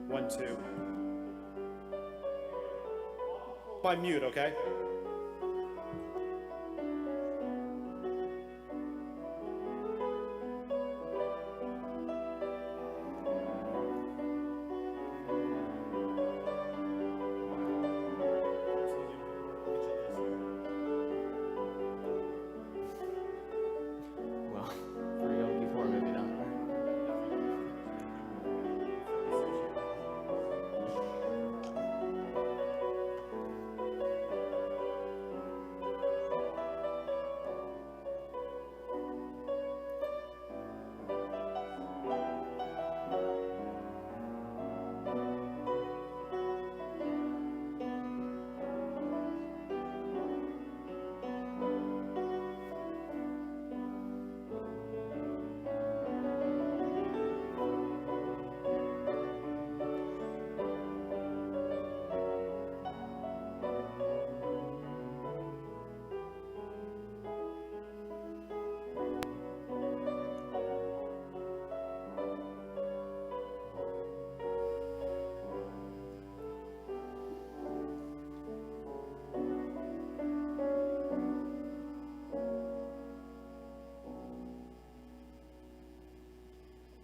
One, two. By mute, okay? Well, for Yom Kippur, maybe not.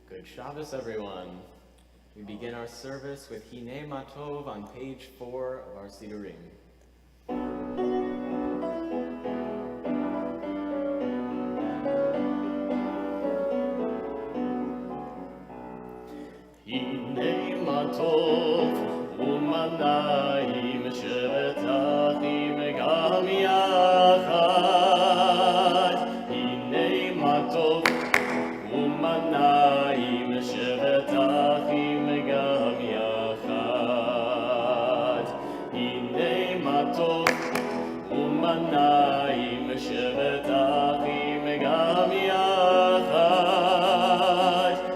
Good Shabbos, everyone. We begin our service with Hinei Matov on page 4 of our Sidurim. Hinei Matov u'manayim shevetachim gam yachad. Hinei Matov u'manayim shevetachim gam yachad. Hinei Matov u'manayim shevetachim gam yachad.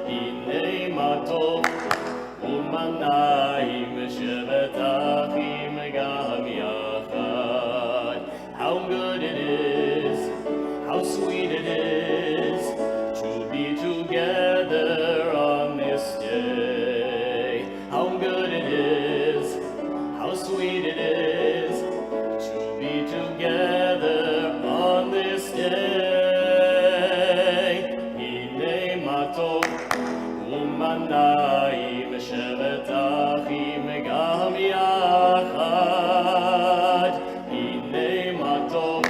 Hinei Matov u'manayim shevetachim gam yachad. How good it is, how sweet it is to be together on this day. How good it is, how sweet it is to be together on this day. Hinei matov u'manayim shevetachim gam yachad. Hinei matov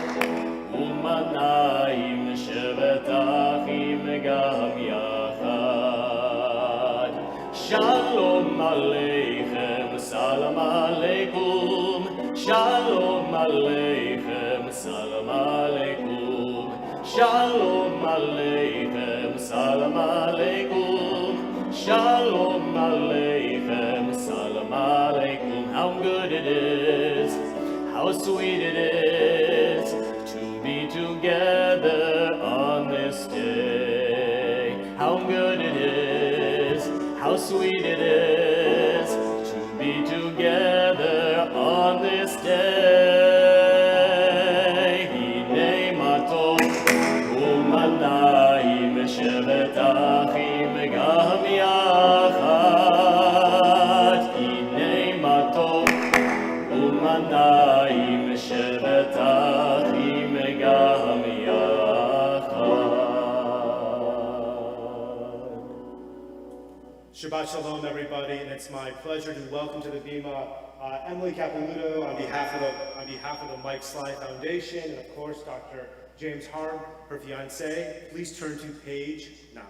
u'manayim shevetachim gam yachad. Shalom aleichem, salam aleikum. Shalom aleichem, salam aleikum. Shalom aleichem, salam aleikum. Shalom aleichem, salam aleikum. How good it is, how sweet it is to be together on this day. How good it is, how sweet it is to be together on this day. Hinei matov u'manayim shevetachim gam yachad. Hinei matov u'manayim shevetachim gam yachad. Shabbat Shalom, everybody, and it's my pleasure to welcome to the Bima Emily Capeluto on behalf of the Mike Slive Foundation, and of course Dr. James Harb, her fiance. Please turn to page 9.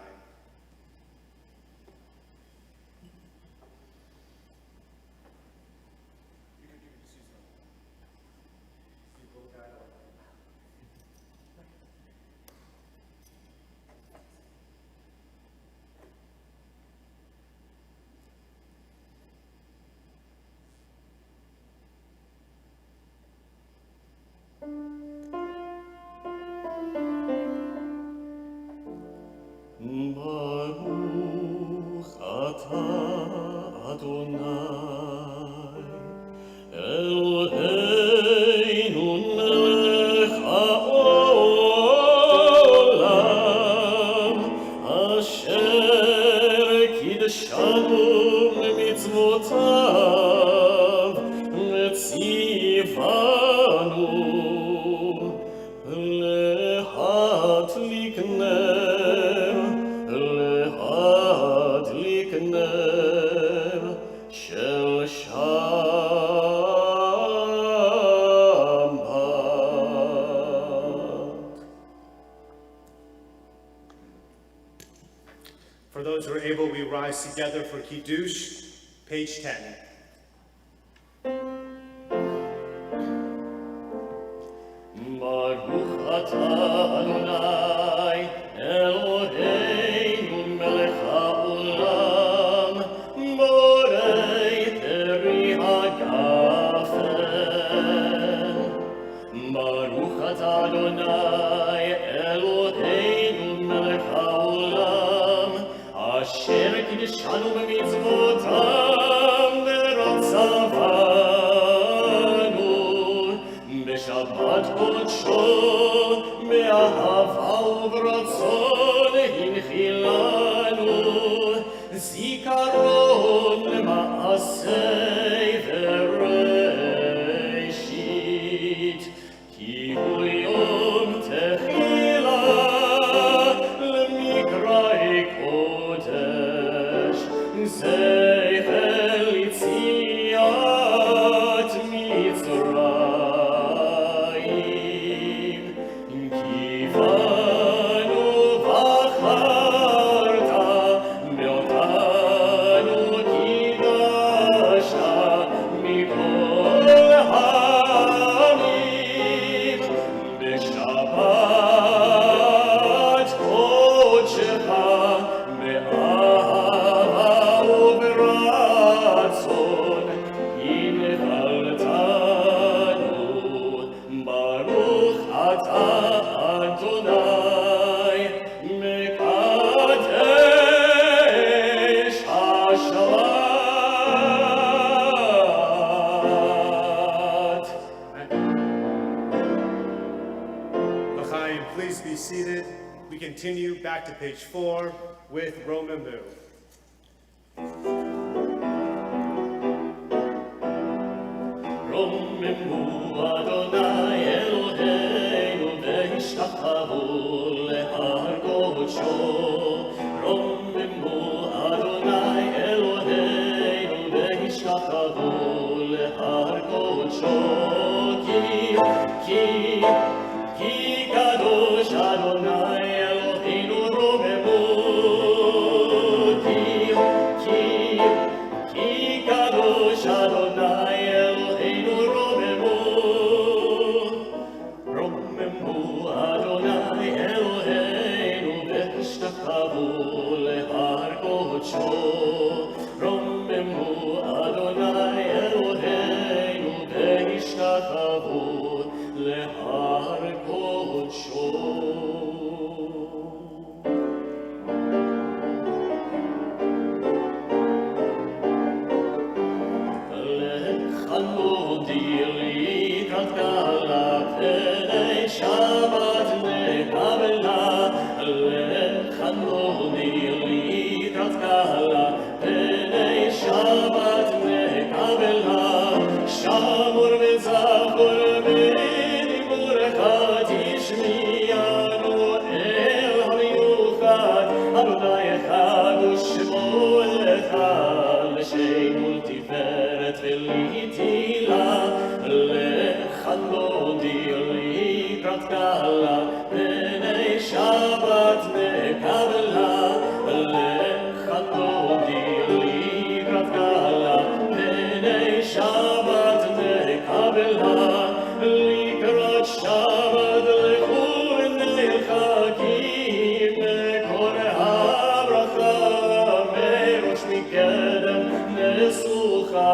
For those who are able, we rise together for Kiddush, page 10. Baruch atah Adonai Eloheinu melech haolam borei peri hagafen. Baruch atah Adonai Eloheinu melech haolam asher kiddushanu b'mitzvotam v'ratzavanu b'shabbat kodsho באהבה וברצון הנחילנו זיכרון למעשי וראשית כי הוא יום תחילה למקראי קודש זכר יציאת מצרים כיוונו בחרת מאותנו קידשת מכל העמים בשבת קודשך באהבה וברצון הנחלתנו ברוך אתה אדוני מקדש השבת. L'chaim, please be seated. We continue back to page 4 with Emanu-El. רוממו אדוני אלוהינו והשתחוו להר קודשו. רוממו אדוני אלוהינו והשתחוו להר קודשו. כי קדוש אדוני אלוהינו רוממו. כי קדוש אדוני אלוהינו רוממו. רוממו אדוני אלוהינו והשתחוו להר קודשו. רוממו אדוני אלוהינו והשתחוו להר קודשו. חנודי לקראת קהלה פני שבת נקבלה. חנודי לקראת קהלה פני שבת נקבלה. שמור וזכור בדיבורך תשמיענו אל המיוחד אדוני אחד ושמו לך לשם ולתפארת ולתהילה. לחנודי לקראת קהלה פני שבת נקבלה. לחנודי לקראת קהלה פני שבת נקבלה. לקראת שבת לכו ונלחקים מקור הברכה מראש מקדם נסוכה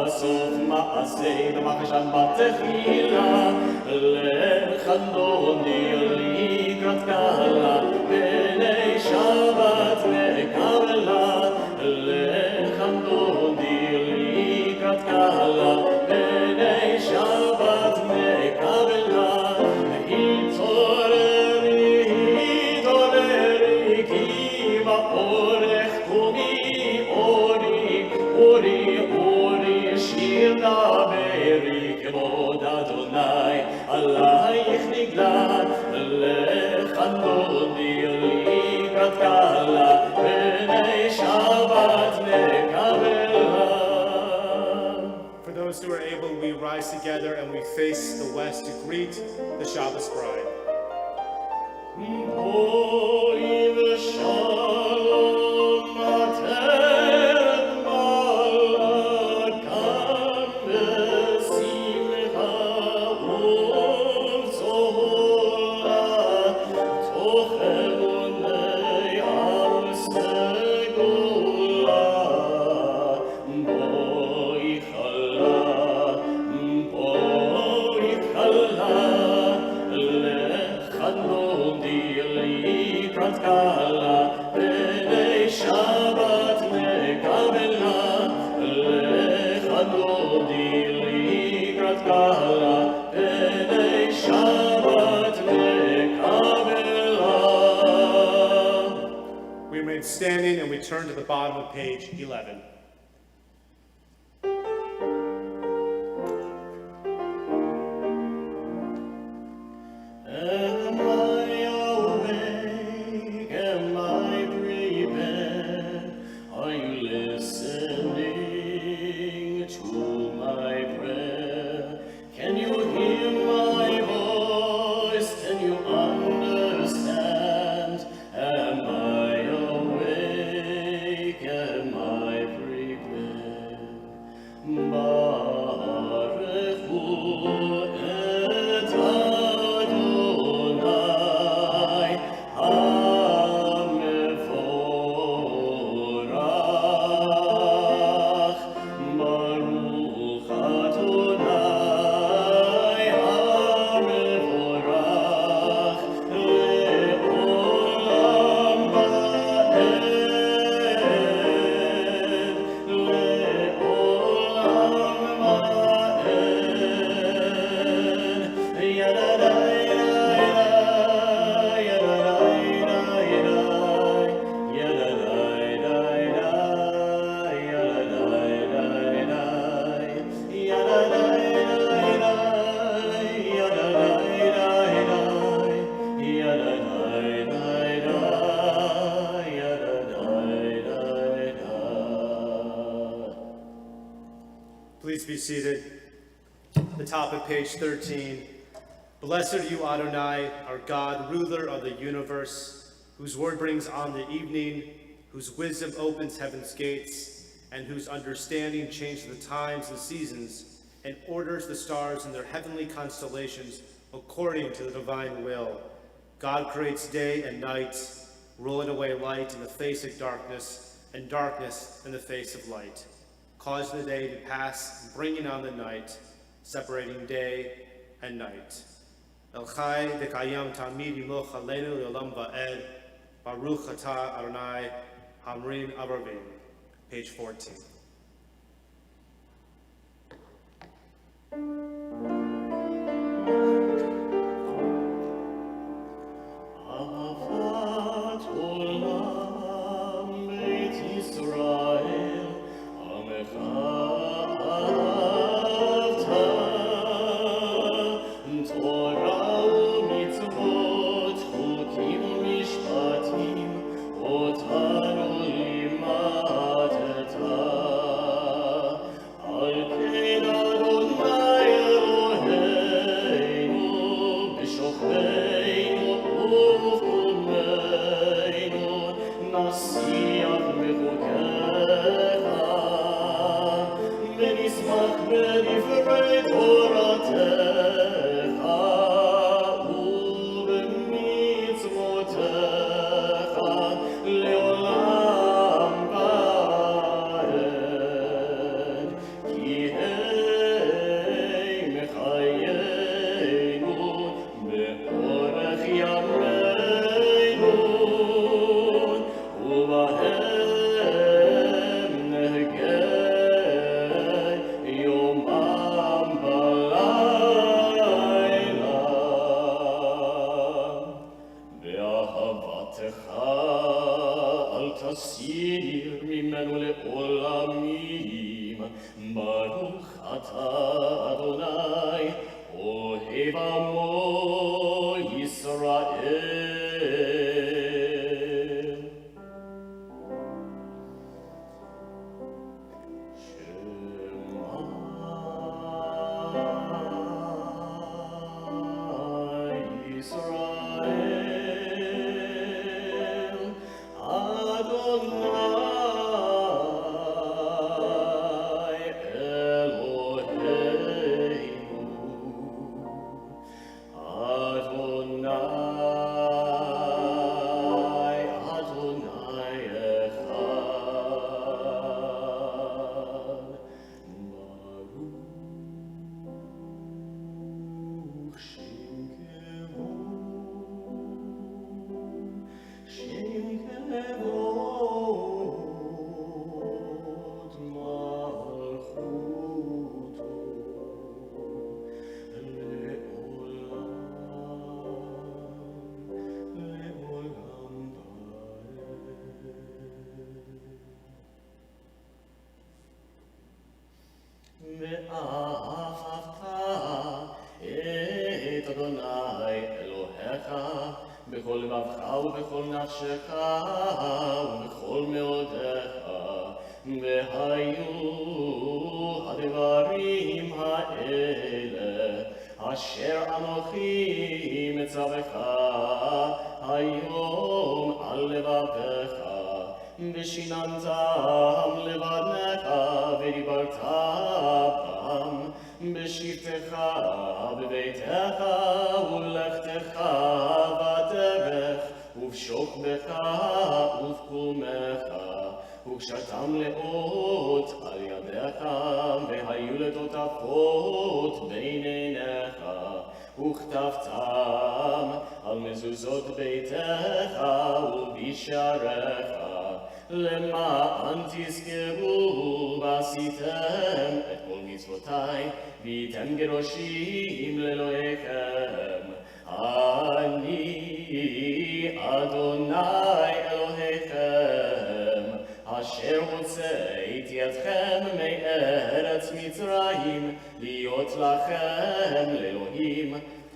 סוף מעשה במחשב בתחילה. לחנודי לקראת קהלה פני שבת נקבלה. לחנודי לקראת קהלה פני שבת נקבלה. התעוררי כי באורך קומי אורי שיר דברי כבוד אדוני עלייך נגלה. together and we face the west to greet the Shabbos bride. We remain standing and we turn to the bottom of page 11. Please be seated. The top of page 13. Blessed are you, Adonai, our God, ruler of the universe, whose word brings on the evening, whose wisdom opens heaven's gates, and whose understanding changes the times and seasons, and orders the stars in their heavenly constellations according to the divine will. God creates day and night, rolling away light in the face of darkness, and darkness in the face of light, causing the day to pass and bringing on the night, separating day and night. El Chai Dekayam Tamid Imoch Aleinu Leolam Va'ed, Baruch Atah Adonai Hamrim Aravim. Page 14. בכל לבבך ובכל נפשך ובכל מאודיך, והיו הדברים האלה אשר אנוכי מצווך היום על לבבך, ושיננתם לבניך ודיברת בם בשבתך בביתך ולכתך בדרך ובשוכבך ובקומך, וקשרתם לאות על ידיך והיו לטוטפות בין עיניך, וכתבתם על מזוזות ביתך ובשעריך, למען תזכרו ועשיתם את כל מצוותיי והייתם גירושים לאלוהיכם. אני אדוני אלוהיכם אשר הוצאתי אתכם מארץ מצרים להיות לכם לאלוהים.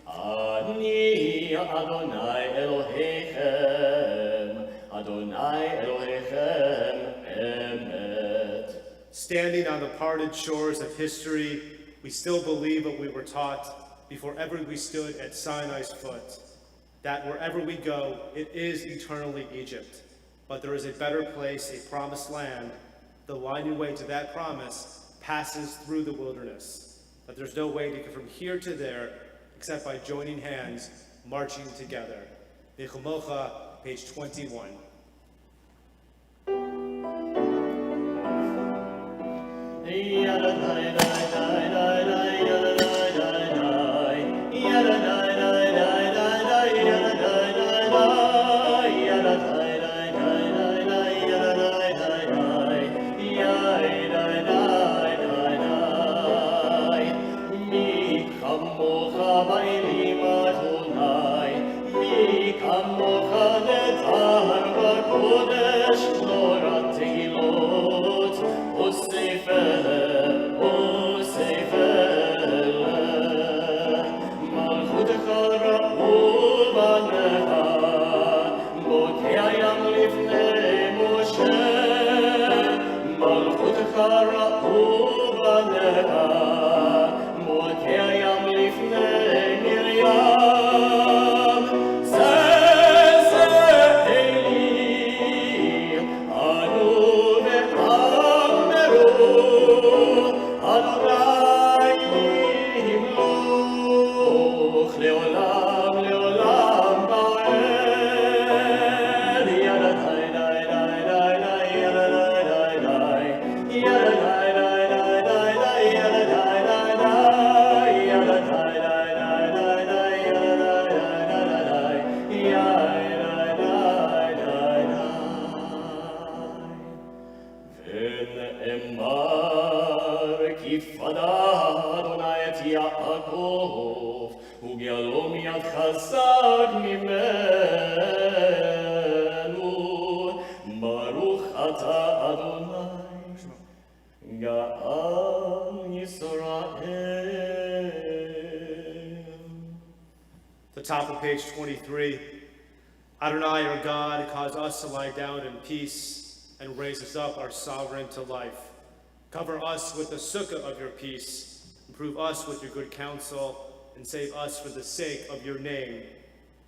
אני אדוני אלוהיכם, אדוני אלוהיכם אמת. Standing on the parted shores of history, we still believe what we were taught before ever we stood at Sinai's foot, that wherever we go, it is eternally Egypt. But there is a better place, a promised land. The winding way to that promise passes through the wilderness. That there's no way to get from here to there except by joining hands, marching together. Bechumocha, page 21. The top of page 23. Adonai, our God, cause us to lie down in peace and raise us up, our sovereign, to life. Cover us with the sukkah of your peace. Improve us with your good counsel, and save us for the sake of your name.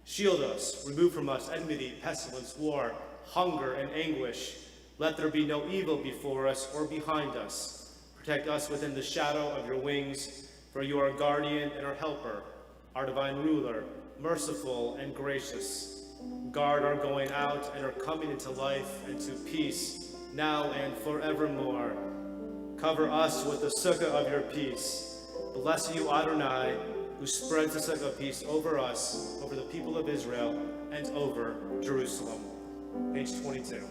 Shield us, remove from us enmity, pestilence, war, hunger, and anguish. Let there be no evil before us or behind us. Protect us within the shadow of your wings, for you are our guardian and our helper, our divine ruler, merciful and gracious. Guard our going out and our coming into life and to peace, now and forevermore. Cover us with the sukkah of your peace. Bless you, Adonai, who spreads the sukkah of peace over us, over the people of Israel, and over Jerusalem. Page 22.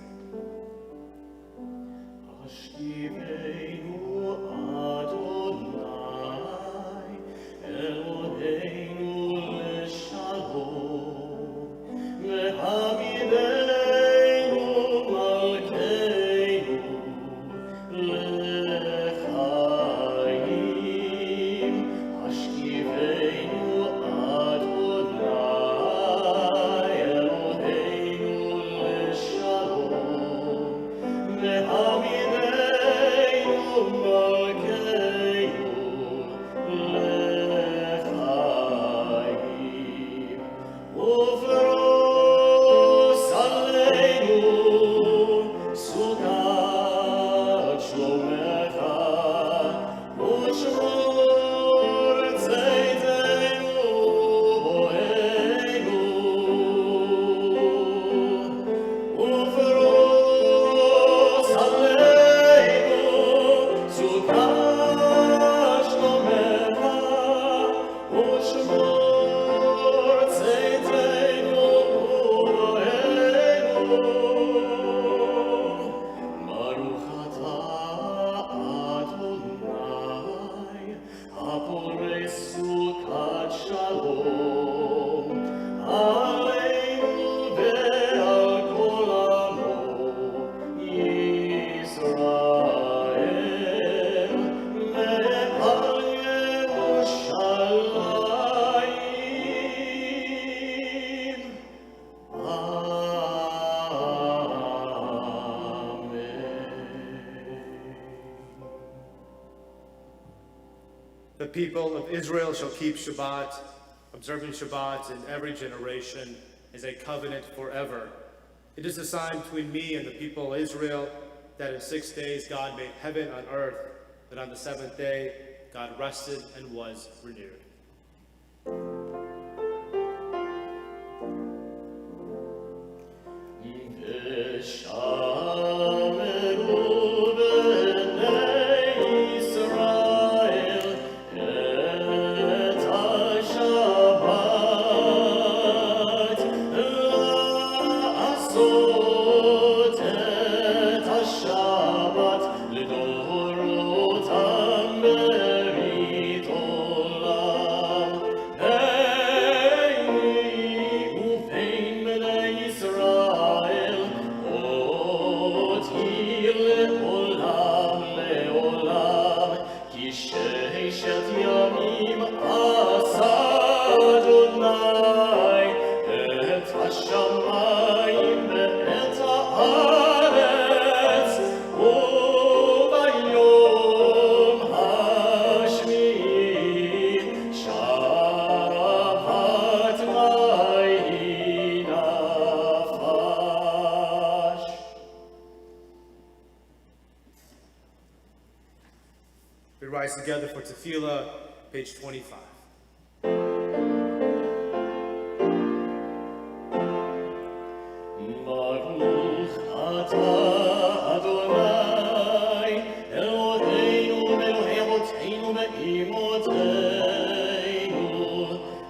Ashkivenu Adonai, Eloheinu leshalom, ve'hamidenu malkeinu lechaim. Ashkivenu Adonai, people of Israel shall keep Shabbat, observing Shabbat in every generation as a covenant forever. It is a sign between me and the people of Israel that in 6 days God made heaven and earth, that on the seventh day God rested and was renewed. We rise together for Tefillah, page 25. Baruch atah Adonai, Eloheinu Elohei Avotenu ve'imotenu,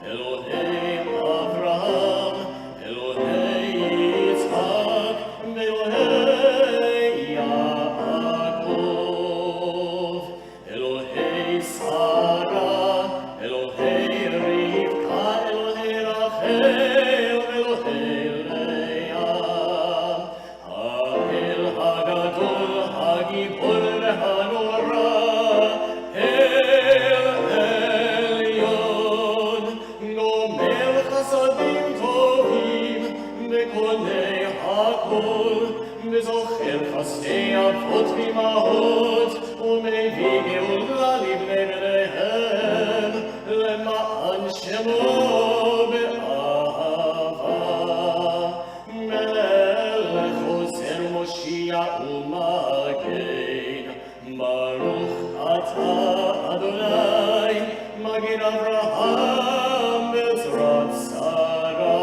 Elohei Avraham, Elohei Yitzchak, Elohei Yaakov, Elohei Sarah, Elohei Rivka, Elohei Rachel, Elohei האל הגדול, הגיבור והנורא, אל עליון, גומל חסדים טובים, וקונה הכל, וזוכר חסדי אבות ואימהות, ומביא גאולה לבני בניהם, למען שמו באהבה. מלך עוזר מושיע ומגן, ברוך אתה אדוני, מגן אברהם בעזרת שרה.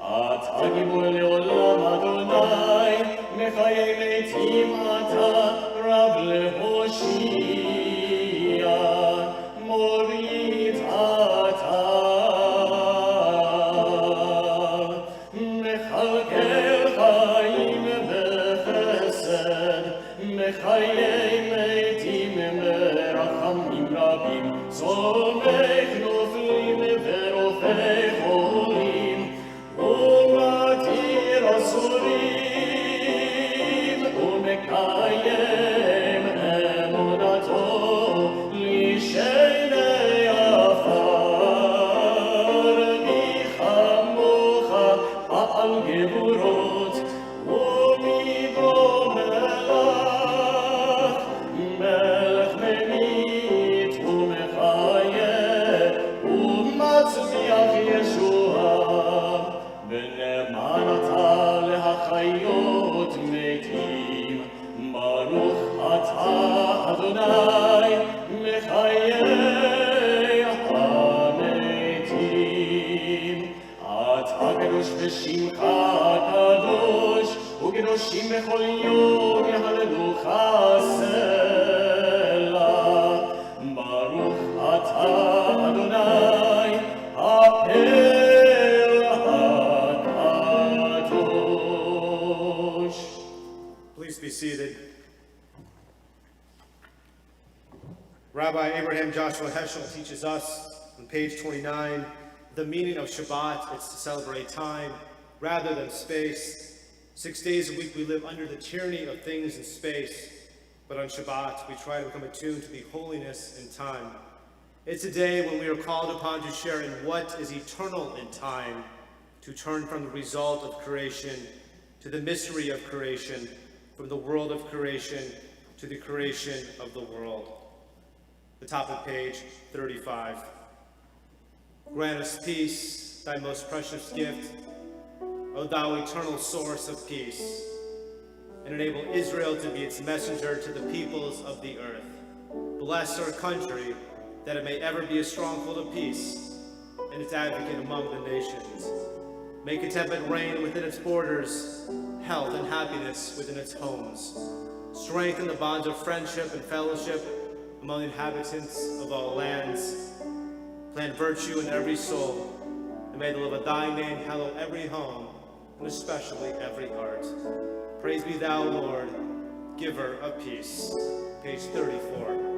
אתה גיבור לעולם אדוני, מחיי מתים אתה, רב להושיע, מוריד אתה. מכלכל חיים בחסד, מחיי מתים ברחמים רבים, סומך נופלים ורופא חולים, ומתיר אסורים, ומקיים אמונתו לשני עפר. מי כמוך על גבורות, ומי דומה לך, מלך ממית ומחיה, ומצמיח ישועה, ונאמן אתה להחיות מתים. ברוך אתה אדוני, מחיי המתים. אתה קדוש ושמך קדוש, וקדושים בכל יום יהללוך סלע. ברוך אתה אדוני, האל הקדוש. Please be seated. Rabbi Abraham Joshua Heschel teaches us on page 29, the meaning of Shabbat is to celebrate time rather than space. 6 days a week we live under the tyranny of things in space, but on Shabbat we try to become attuned to the holiness in time. It's a day when we are called upon to share in what is eternal in time, to turn from the result of creation to the mystery of creation, from the world of creation to the creation of the world. the top of page 35. Grant us peace, thy most precious gift, O thou eternal source of peace, and enable Israel to be its messenger to the peoples of the earth. Bless our country, that it may ever be a stronghold of peace and its advocate among the nations. Make contentment reign within its borders, health and happiness within its homes. Strengthen the bonds of friendship and fellowship among the inhabitants of all lands. Plant virtue in every soul, and may the love of thy name hallow every home, and especially every heart. Praise be thou, Lord, giver of peace. Page 34.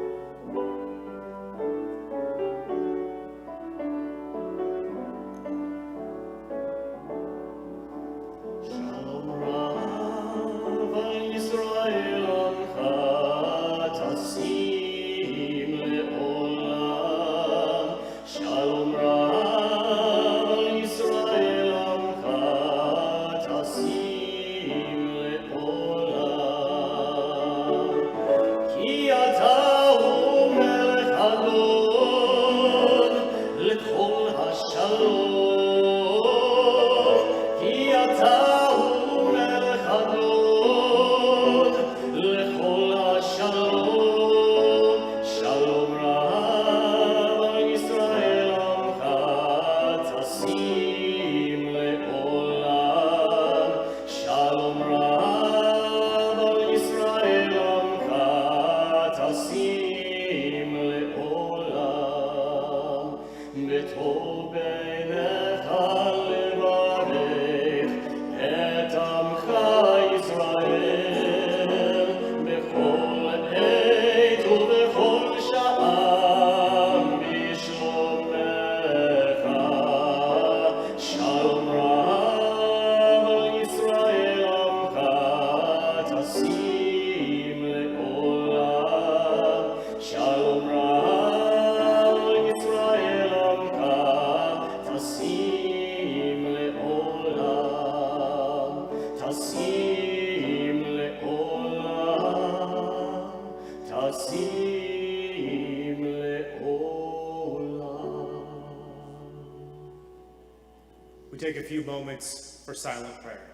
We take a few moments for silent prayer.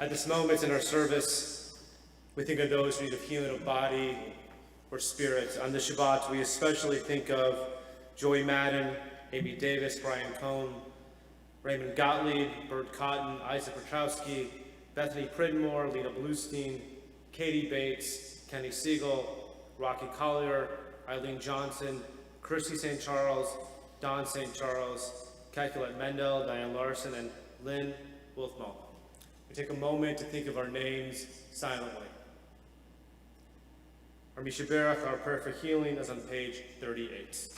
At this moment in our service, we think of those who need healing of body or spirit. On the Shabbat, we especially think of Joey Madden, A.B. Davis, Brian Cohn, Raymond Gottlieb, Bert Cotton, Isaac Petrowski, Bethany Pridmore, Lena Bluestein, Katie Bates, Kenny Siegel, Rocky Collier, Eileen Johnson, Christy St. Charles, Don St. Charles, Calculette Mendel, Diane Larson, and Lynn Wolfmo. We take a moment to think of our names silently. Our Misha Barak, our prayer for healing, is on page 38.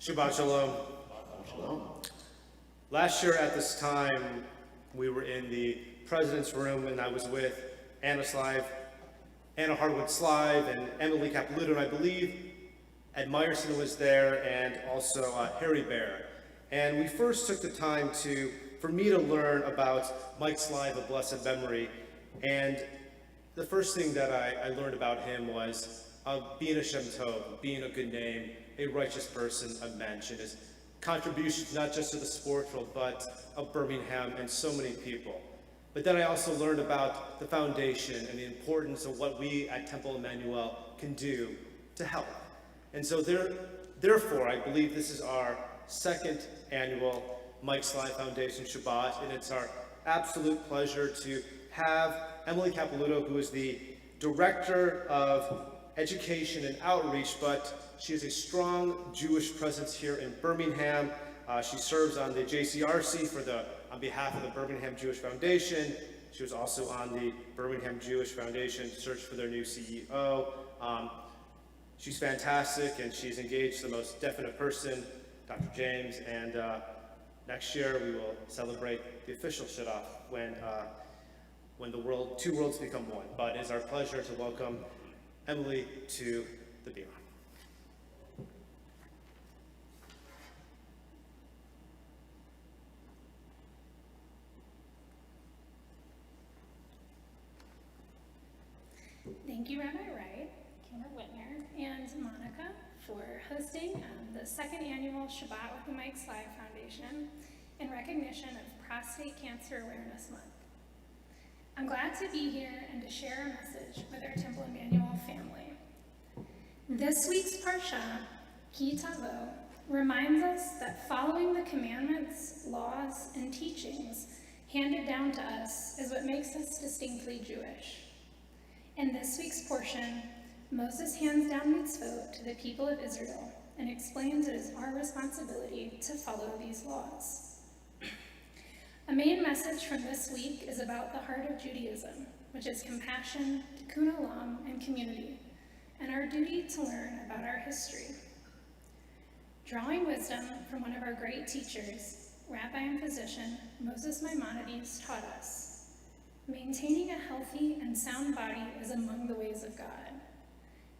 Shabbat Shalom. Shalom. Last year at this time, we were in the president's room, and I was with Anna Slive, Anna Harwood Slive, and Emily Capiluto, and I believe Ed Meyerson was there, and also Harry Bear. And we first took the time for me to learn about Mike Slive of blessed memory. And the first thing that I learned about him was being a Shem Tov, being a good name, a righteous person, a mensch, and his contributions not just to the sports world, but of Birmingham and so many people. But then I also learned about the foundation and the importance of what we at Temple Emanu-El can do to help. And so therefore, I believe this is our second annual Mike Slive Foundation Shabbat, and it's our absolute pleasure to have Emily Capiluto, who is the Director of Education and Outreach, but she has a strong Jewish presence here in Birmingham. She serves on the JCRC on behalf of the Birmingham Jewish Foundation. She was also on the Birmingham Jewish Foundation search for their new CEO. She's fantastic, and she's engaged the most definite person, Dr. James, and next year we will celebrate the official shut-off when two worlds become one. But it's our pleasure to welcome Emily to the Bima. Thank you, Rabbi Wright, Kimber Whitner, and Monica for hosting the second annual Shabbat with the Mike Slive Foundation in recognition of Prostate Cancer Awareness Month. I'm glad to be here and to share a message with our Temple Emanu-El family. This week's Parsha, Ki Tavo, reminds us that following the commandments, laws, and teachings handed down to us is what makes us distinctly Jewish. In this week's portion, Moses hands down mitzvot to the people of Israel and explains it is our responsibility to follow these laws. A main message from this week is about the heart of Judaism, which is compassion, tikkun olam, and community, and our duty to learn about our history. Drawing wisdom from one of our great teachers, Rabbi and physician Moses Maimonides taught us, maintaining a healthy and sound body is among the ways of God.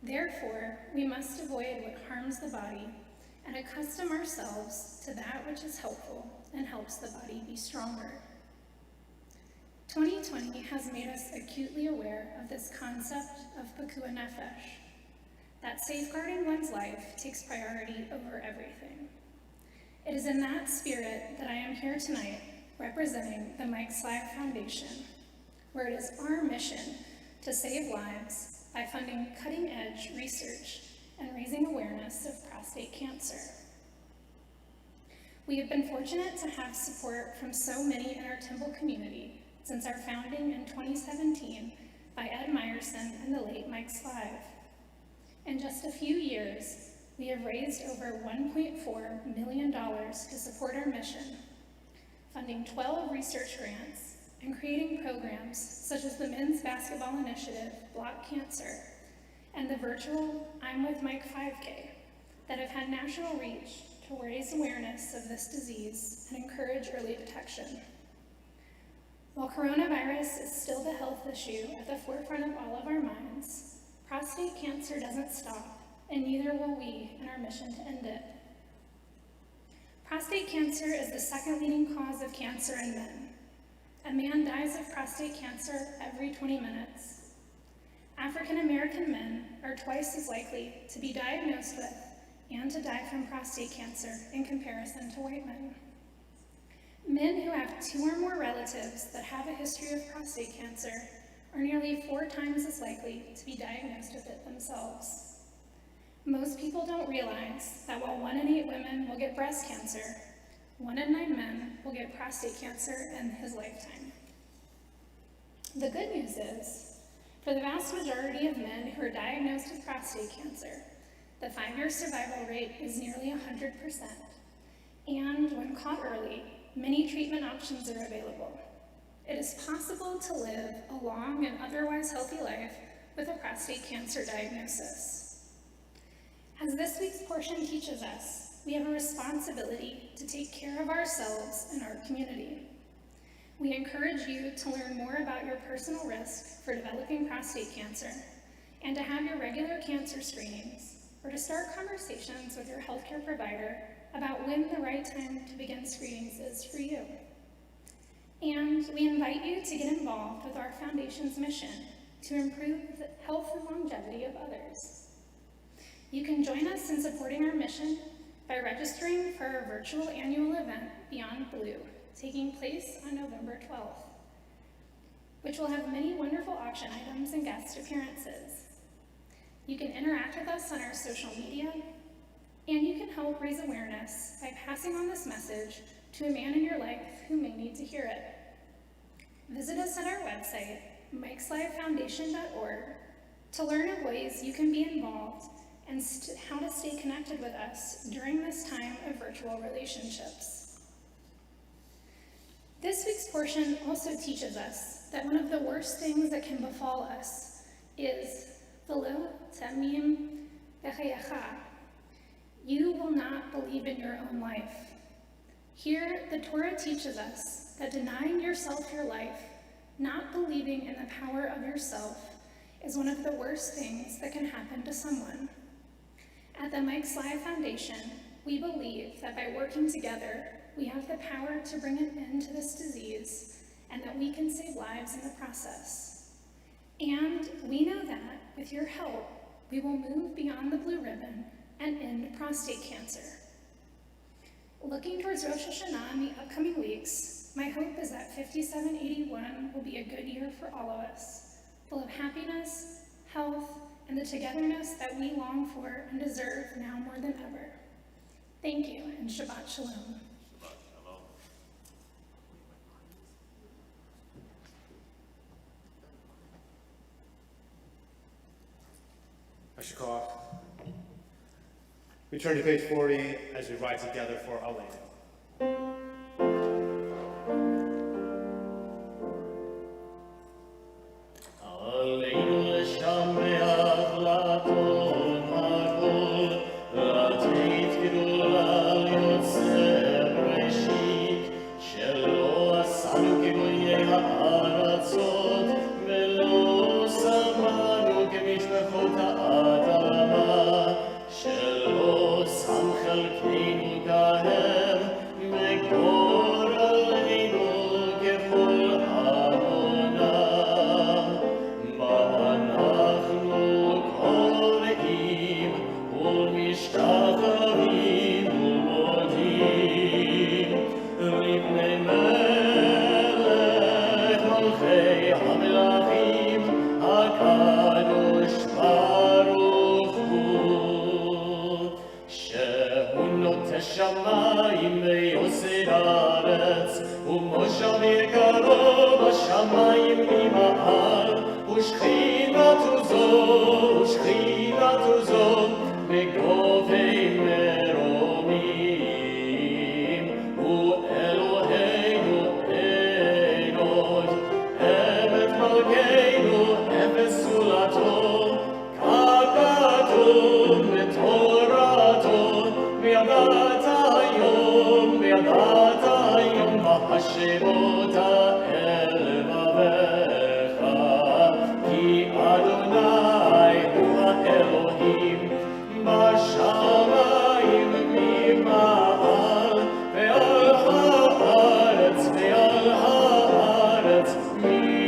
Therefore, we must avoid what harms the body and accustom ourselves to that which is helpful and helps the body be stronger. 2020 has made us acutely aware of this concept of pikuah nefesh, that safeguarding one's life takes priority over everything. It is in that spirit that I am here tonight representing the Mike Slive Foundation, where it is our mission to save lives by funding cutting-edge research and raising awareness of prostate cancer. We have been fortunate to have support from so many in our Temple community since our founding in 2017 by Ed Meyerson and the late Mike Slive. In just a few years, we have raised over $1.4 million to support our mission, funding 12 research grants and creating programs such as the Men's Basketball Initiative, Block Cancer, and the virtual I'm With Mike 5K that have had national reach to raise awareness of this disease and encourage early detection. While coronavirus is still the health issue at the forefront of all of our minds, prostate cancer doesn't stop, and neither will we in our mission to end it. Prostate cancer is the second leading cause of cancer in men. A man dies of prostate cancer every 20 minutes. African American men are twice as likely to be diagnosed with and to die from prostate cancer in comparison to white men. Men who have 2 or more relatives that have a history of prostate cancer are nearly 4 times as likely to be diagnosed with it themselves. Most people don't realize that while 1 in 8 women will get breast cancer, 1 in 9 men will get prostate cancer in his lifetime. The good news is, for the vast majority of men who are diagnosed with prostate cancer, the 5-year survival rate is nearly 100%. And when caught early, many treatment options are available. It is possible to live a long and otherwise healthy life with a prostate cancer diagnosis. As this week's portion teaches us, we have a responsibility to take care of ourselves and our community. We encourage you to learn more about your personal risk for developing prostate cancer and to have your regular cancer screenings or to start conversations with your healthcare provider about when the right time to begin screenings is for you. And we invite you to get involved with our foundation's mission to improve the health and longevity of others. You can join us in supporting our mission by registering for our virtual annual event, Beyond Blue, taking place on November 12th, which will have many wonderful auction items and guest appearances. You can interact with us on our social media, and you can help raise awareness by passing on this message to a man in your life who may need to hear it. Visit us at our website, mikeslivefoundation.org, to learn of ways you can be involved and how to stay connected with us during this time of virtual relationships. This week's portion also teaches us that one of the worst things that can befall us is v'lo ta'amim b'chayecha. You will not believe in your own life. Here, the Torah teaches us that denying yourself your life, not believing in the power of yourself, is one of the worst things that can happen to someone. At the Mike Slive Foundation, we believe that by working together, we have the power to bring an end to this disease and that we can save lives in the process. And we know that, with your help, we will move beyond the blue ribbon and end prostate cancer. Looking towards Rosh Hashanah in the upcoming weeks, my hope is that 5781 will be a good year for all of us, full of happiness, health, and the togetherness that we long for and deserve now more than ever. Thank you, and Shabbat Shalom. Ashikoff. We turn to page 40 as we ride together for Aleinu. הארצות ולא שמענו כמשפחות האדם ושכינתו זו בגובי מרומים, הוא אלוהינו עינוד, אמת מלכנו, אפס סולתו, ככתוב בתורתו, וידעת היום בהשמות אל לבביך, כי אדוני הוא האלוהים בשמיים ממעל, ועל הארץ מתחתנו.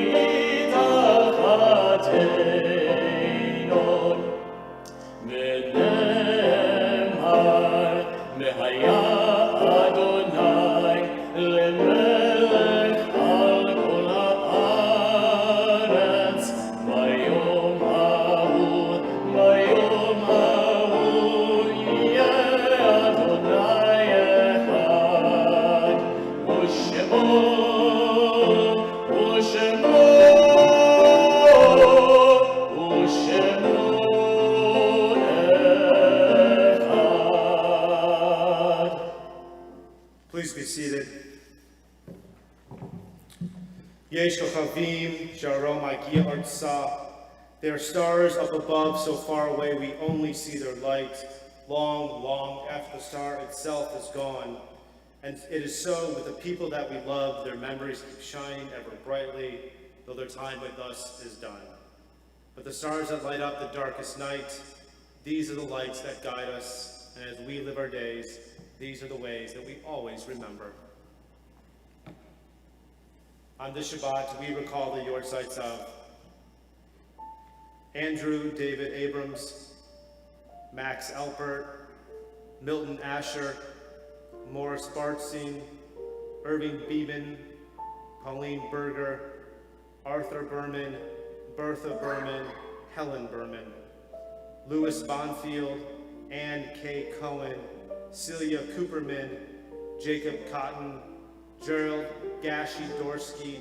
ונאמר, והיה אדוני למלך על כל הארץ, ביום ההוא יהיה אדוני אחד, ושמו אחד. Please be seated. Yesh kochavim sharom hagia artsa. They are stars up above, so far away we only see their light. Long, long after the star itself is gone. And it is so with the people that we love. Their memories keep shining ever brightly, though their time with us is done. But the stars that light up the darkest night, these are the lights that guide us. And as we live our days, these are the ways that we always remember. On this Shabbat, we recall the yortzites of Andrew David Abrams, Max Alpert, Milton Asher, Morris Bartstein, Irving Beeben, Pauline Berger, Arthur Berman, Bertha Berman, Helen Berman, Louis Bonfield, Ann K. Cohen, Celia Cooperman, Jacob Cotton, Gerald Gashi Dorsky,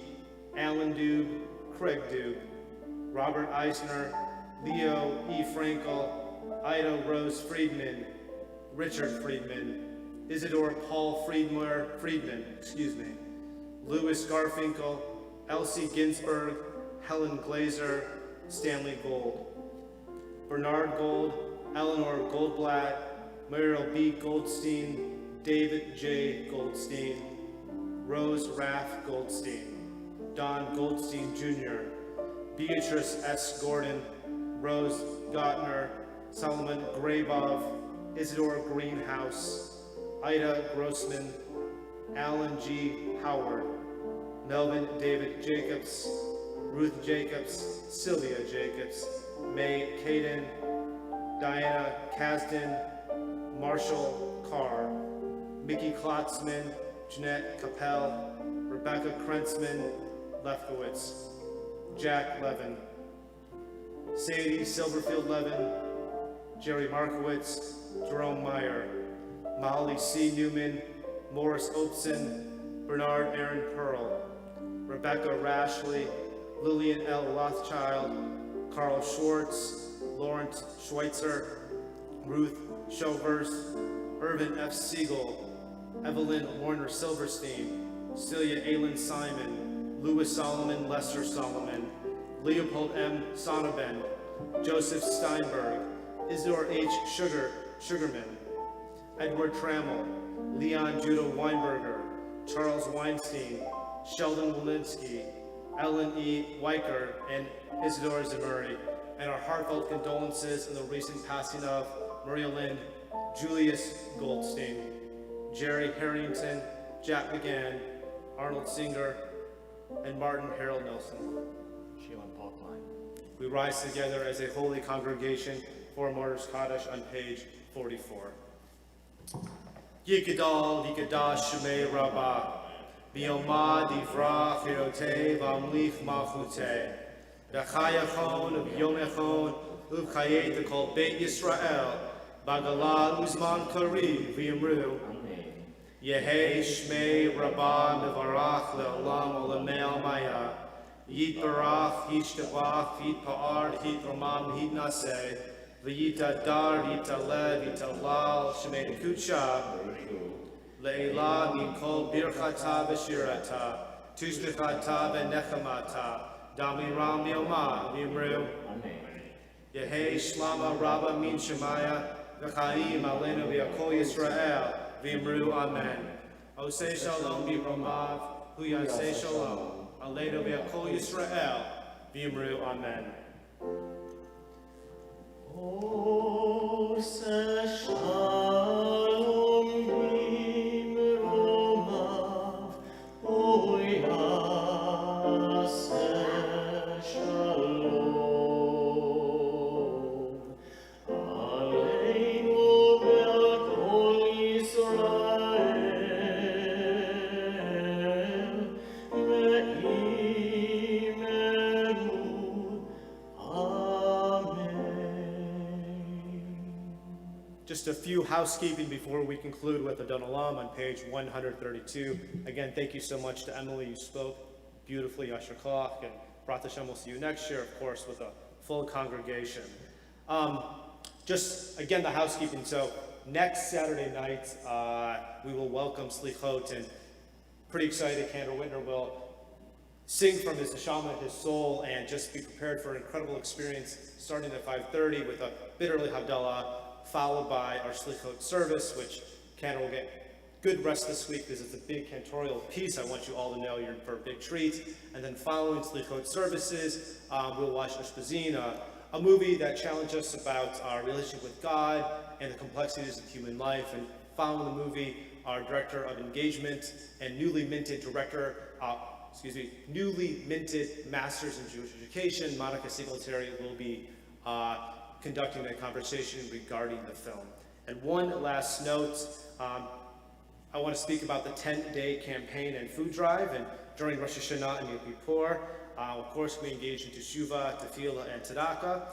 Alan Dube, Craig Dube, Robert Eisner, Leo E. Frankel, Ida Rose Friedman, Richard Friedman, Isidore Paul Friedman, Louis Garfinkel, Elsie Ginsberg, Helen Glazer, Stanley Gold, Bernard Gold, Eleanor Goldblatt, Muriel B. Goldstein, David J. Goldstein, Rose Raff Goldstein, Don Goldstein Jr., Beatrice S. Gordon, Rose Gottner, Solomon Graybov, Isidore Greenhouse, Ida Grossman, Alan G. Howard, Melvin David Jacobs, Ruth Jacobs, Sylvia Jacobs, May Caden, Diana Kasdan, Marshall Carr, Mickey Klotzman, Jeanette Capel, Rebecca Krentzman, Lefkowitz, Jack Levin, Sadie Silverfield Levin, Jerry Markowitz, Jerome Meyer, Molly C. Newman, Morris Opeson, Bernard Aaron Pearl, Rebecca Rashley, Lillian L. Rothschild, Carl Schwartz, Lawrence Schweitzer, Ruth Shovers, Irvin F. Siegel, Evelyn Warner Silverstein, Celia Aylin Simon, Louis Solomon Lester Solomon, Leopold M. Sonnabend, Joseph Steinberg, Isidore H. Sugarman, Edward Trammell, Leon Judah Weinberger, Charles Weinstein, Sheldon Walensky, Ellen E. Weicker, and Isidore Zemuri, and our heartfelt condolences in the recent passing of Maria Lynn, Julius Goldstein, Jerry Harrington, Jack McGann, Arnold Singer, and Martin Harold Nelson. Sheila and Paul Klein. We rise together as a holy congregation for Martyrs Kaddish on page 44. Yikadal Yikadash Shemei Rabbah, V'yomad Yivra Chirotei V'amlich Malchutei, V'chayachon V'yomechon V'chayet Kol Beit Yisrael, Bagala Uzman Kari V'yimru, Amen. Yehei Shmei Rabbah Mevarach Le'olam Olamei Almaya, Yit barach, yit shtabach, yit pa'ar, yit romam, yit naseh, v'yita dar, yita lev, yita lal, shemei kutsha, le'ila min kol birchata v'shirata, tushbichata v'nechamata, damiram yoma, v'imru, Amen. Yehei shlama rabba min shemaya, v'chaim aleinu v'yakol Yisrael, v'imru amen. Osei shalom v'romav, hu yaseh shalom. Aleinu v'yakol Yisrael, v'imru amen. Ose shalom v'romav, hu yaseh shalom. Aleinu v'yakol Yisrael, ve'imenu amen. Just a few housekeeping before we conclude with the Donalam on page 132. Again, thank you so much to Emily. You spoke beautifully, Yasher Koach, and B'rat Hashem, we'll see you next year, of course, with a full congregation. Just again, the housekeeping. So next Saturday night, we will welcome Slichot, and pretty excited, Cantor Whitner will sing from his neshama, his soul, and just be prepared for an incredible experience starting at 5:30 with a bitterly Havdalah, followed by our Slichot service, which Cantor will get good rest this week because it's a big cantorial piece. I want you all to know you're in for a big treat. And then following Slichot services, we'll watch Ushpazin, a movie that challenged us about our relationship with God and the complexities of human life. And following the movie, our director of engagement and newly minted Masters in Jewish Education, Monica Singletary, will be conducting a conversation regarding the film. And one last note, I want to speak about the 10-day campaign and food drive. And during Rosh Hashanah and Yom Kippur, of course, we engage in Teshuvah, Tefillah, and Tzedakah.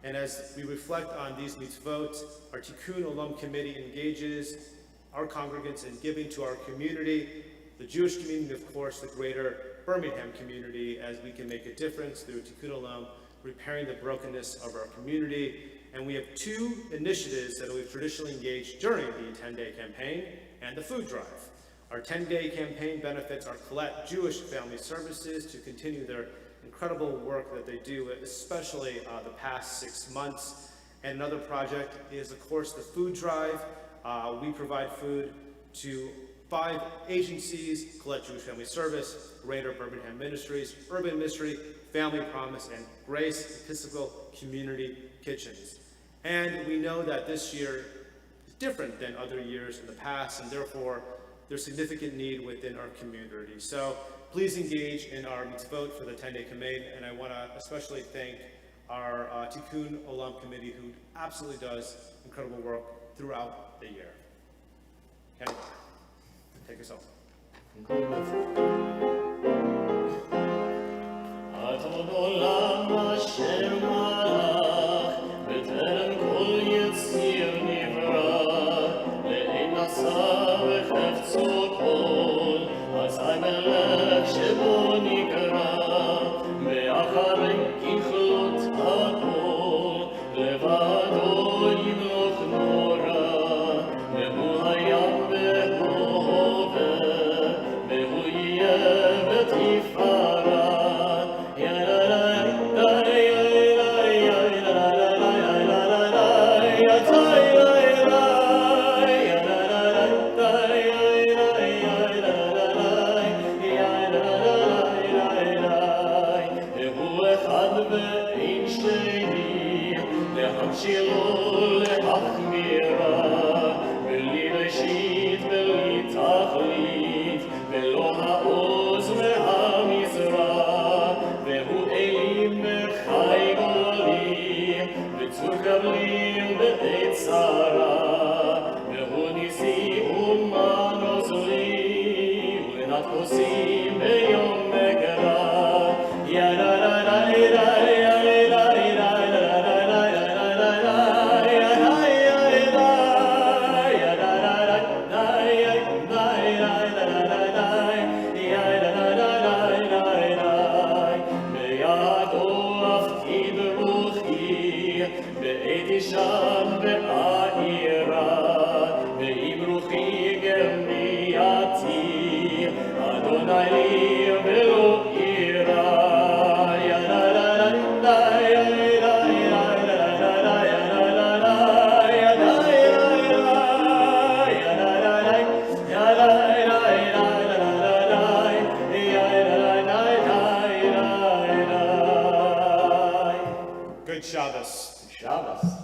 And as we reflect on these mitzvot, our Tikkun Olam Committee engages our congregants in giving to our community, the Jewish community, of course, the greater Birmingham community, as we can make a difference through Tikkun Olam, repairing the brokenness of our community. And we have two initiatives that we've traditionally engaged during the 10-day campaign and the food drive. Our 10-day campaign benefits our Colette Jewish Family Services to continue their incredible work that they do, especially the past 6 months. And another project is, of course, the food drive. We provide food to 5 agencies: Colette Jewish Family Service, Greater Birmingham Ministries, Urban Ministry, Family Promise, and Grace Episcopal Community Kitchens. And we know that this year is different than other years in the past, and therefore there's significant need within our community. So please engage in our mitzvot for the 10-day campaign, and I want to especially thank our Tikkun Olam Committee, who absolutely does incredible work throughout the year. Kenny, take us home. Conclude with Adon olam asher malach, b'terem kol yetzir nivra, le'en asa v'cheftzo kol, azay melech shebo nikra, ve'acharei kichlot hakol, levado yimloch nora, ve'hu hayam ve'hu hover, ve'hu yeh v'tifara. שם באירה, והיא ברוכי גמייתי, אדוני לי ולא אירה. Good Shabbos. Shabbos.